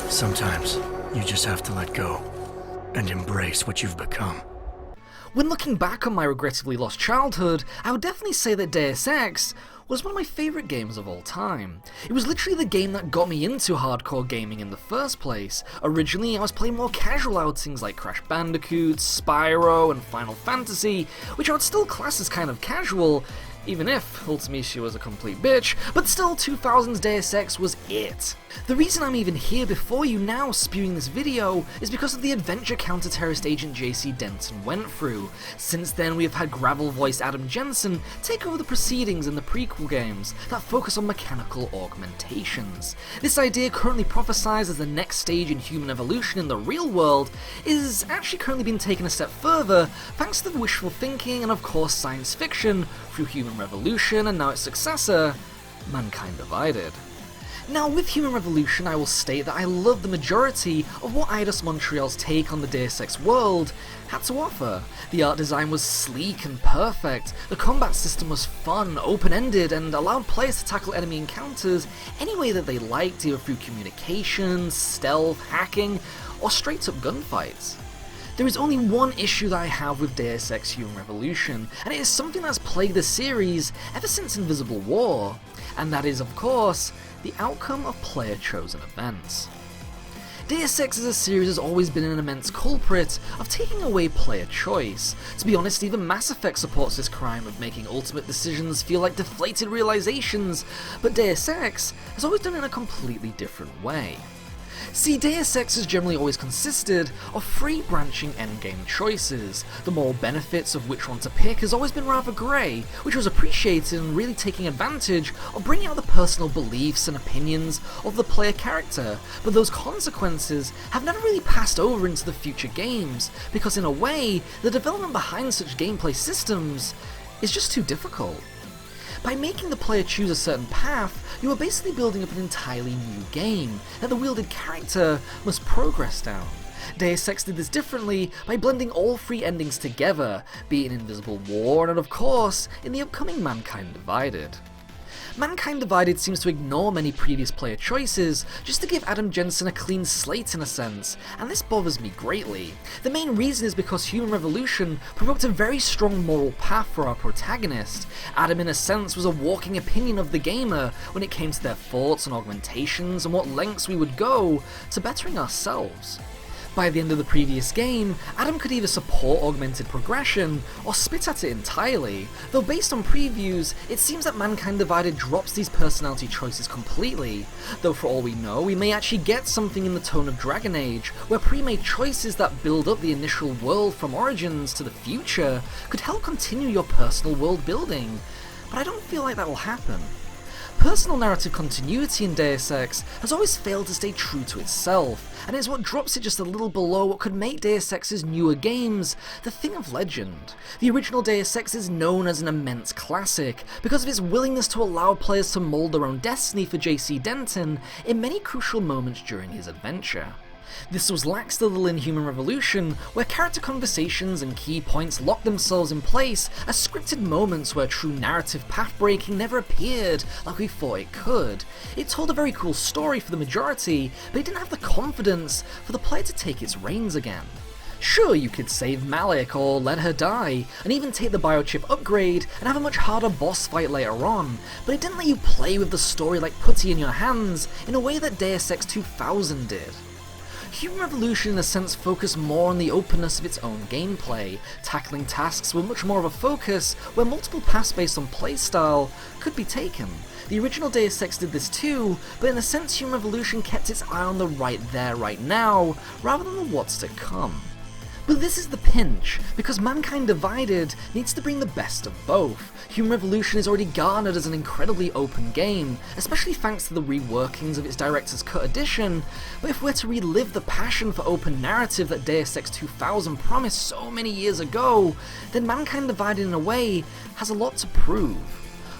Sometimes you just have to let go and embrace what you've become. When looking back on my regrettably lost childhood, I would definitely say that Deus Ex was one of my favourite games of all time. It was literally the game that got me into hardcore gaming in the first place. Originally, I was playing more casual outings like Crash Bandicoot, Spyro, and Final Fantasy, which I would still class as kind of casual, even if Ultimecia was a complete bitch, but still 2000's Deus Ex was it. The reason I'm even here before you now spewing this video is because of the adventure counter-terrorist agent JC Denton went through. Since then we have had gravel-voiced Adam Jensen take over the proceedings in the prequel games that focus on mechanical augmentations. This idea, currently prophesied as the next stage in human evolution in the real world, is actually currently being taken a step further thanks to the wishful thinking and of course science fiction through Human Revolution and now its successor, Mankind Divided. Now, with Human Revolution, I will state that I love the majority of what Eidos Montreal's take on the Deus Ex world had to offer. The art design was sleek and perfect, the combat system was fun, open-ended, and allowed players to tackle enemy encounters any way that they liked, either through communications, stealth, hacking, or straight-up gunfights. There is only one issue that I have with Deus Ex Human Revolution, and it is something that's plagued the series ever since Invisible War, and that is, of course, the outcome of player-chosen events. Deus Ex as a series has always been an immense culprit of taking away player choice. To be honest, even Mass Effect supports this crime of making ultimate decisions feel like deflated realizations, but Deus Ex has always done it in a completely different way. See, Deus Ex has generally always consisted of three branching endgame choices. The moral benefits of which one to pick has always been rather grey, which was appreciated in really taking advantage of bringing out the personal beliefs and opinions of the player character, but those consequences have never really passed over into the future games, because in a way, the development behind such gameplay systems is just too difficult. By making the player choose a certain path, you are basically building up an entirely new game that the wielded character must progress down. Deus Ex did this differently by blending all three endings together, be it in Invisible War and of course, in the upcoming Mankind Divided. Mankind Divided seems to ignore many previous player choices just to give Adam Jensen a clean slate in a sense, and this bothers me greatly. The main reason is because Human Revolution provoked a very strong moral path for our protagonist. Adam in a sense was a walking opinion of the gamer when it came to their thoughts and augmentations and what lengths we would go to bettering ourselves. By the end of the previous game, Adam could either support augmented progression or spit at it entirely, though based on previews, it seems that Mankind Divided drops these personality choices completely, though for all we know, we may actually get something in the tone of Dragon Age, where pre-made choices that build up the initial world from Origins to the future could help continue your personal world building, but I don't feel like that will happen. Personal narrative continuity in Deus Ex has always failed to stay true to itself, and is what drops it just a little below what could make Deus Ex's newer games the thing of legend. The original Deus Ex is known as an immense classic because of its willingness to allow players to mould their own destiny for JC Denton in many crucial moments during his adventure. This was laxed a little in Human Revolution, where character conversations and key points locked themselves in place as scripted moments where true narrative path-breaking never appeared like we thought it could. It told a very cool story for the majority, but it didn't have the confidence for the player to take its reins again. Sure, you could save Malik or let her die, and even take the biochip upgrade and have a much harder boss fight later on, but it didn't let you play with the story like putty in your hands in a way that Deus Ex 2000 did. Human Revolution in a sense focused more on the openness of its own gameplay. Tackling tasks were much more of a focus, where multiple paths based on playstyle could be taken. The original Deus Ex did this too, but in a sense Human Revolution kept its eye on the right there, right now, rather than the what's to come. But this is the pinch, because Mankind Divided needs to bring the best of both. Human Revolution is already garnered as an incredibly open game, especially thanks to the reworkings of its Director's Cut edition, but if we're to relive the passion for open narrative that Deus Ex 2000 promised so many years ago, then Mankind Divided in a way has a lot to prove.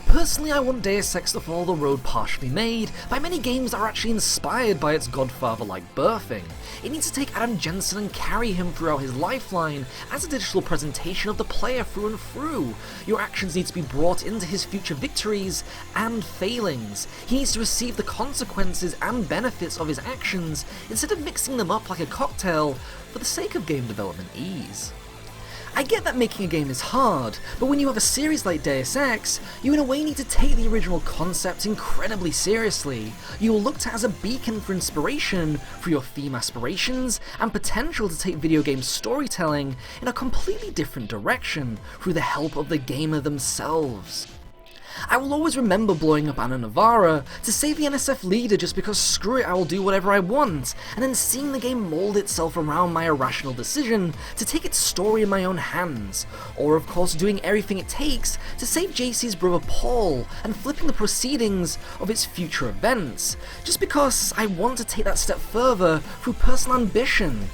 Personally, I want Deus Ex to follow the road partially made by many games that are actually inspired by its godfather-like birthing. It needs to take Adam Jensen and carry him throughout his lifeline as a digital presentation of the player through and through. Your actions need to be brought into his future victories and failings. He needs to receive the consequences and benefits of his actions instead of mixing them up like a cocktail for the sake of game development ease. I get that making a game is hard, but when you have a series like Deus Ex, you in a way need to take the original concept incredibly seriously. You will look to it as a beacon for inspiration for your theme aspirations and potential to take video game storytelling in a completely different direction through the help of the gamer themselves. I will always remember blowing up Ana Navarra to save the NSF leader just because screw it, I will do whatever I want, and then seeing the game mold itself around my irrational decision to take its story in my own hands, or of course doing everything it takes to save JC's brother Paul and flipping the proceedings of its future events, just because I want to take that step further through personal ambition,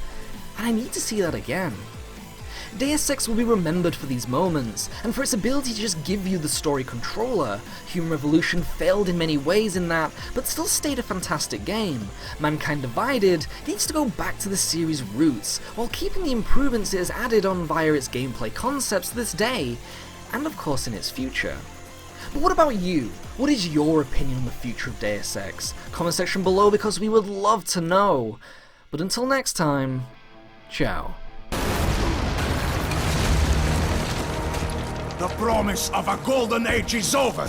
and I need to see that again. Deus Ex will be remembered for these moments, and for its ability to just give you the story controller. Human Revolution failed in many ways in that, but still stayed a fantastic game. Mankind Divided needs to go back to the series' roots, while keeping the improvements it has added on via its gameplay concepts to this day, and of course in its future. But what about you? What is your opinion on the future of Deus Ex? Comment section below because we would love to know. But until next time, ciao. The promise of a golden age is over!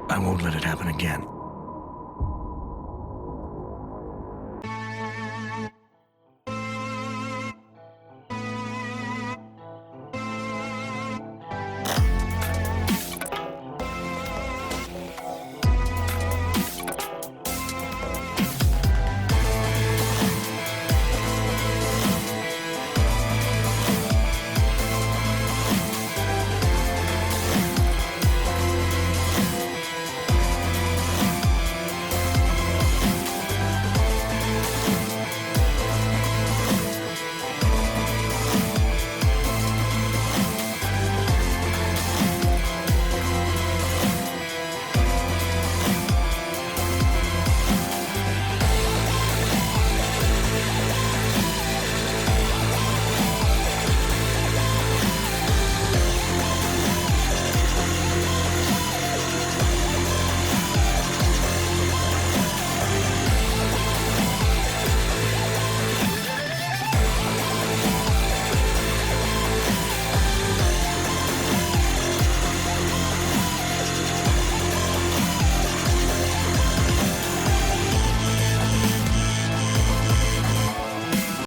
I won't let it happen again.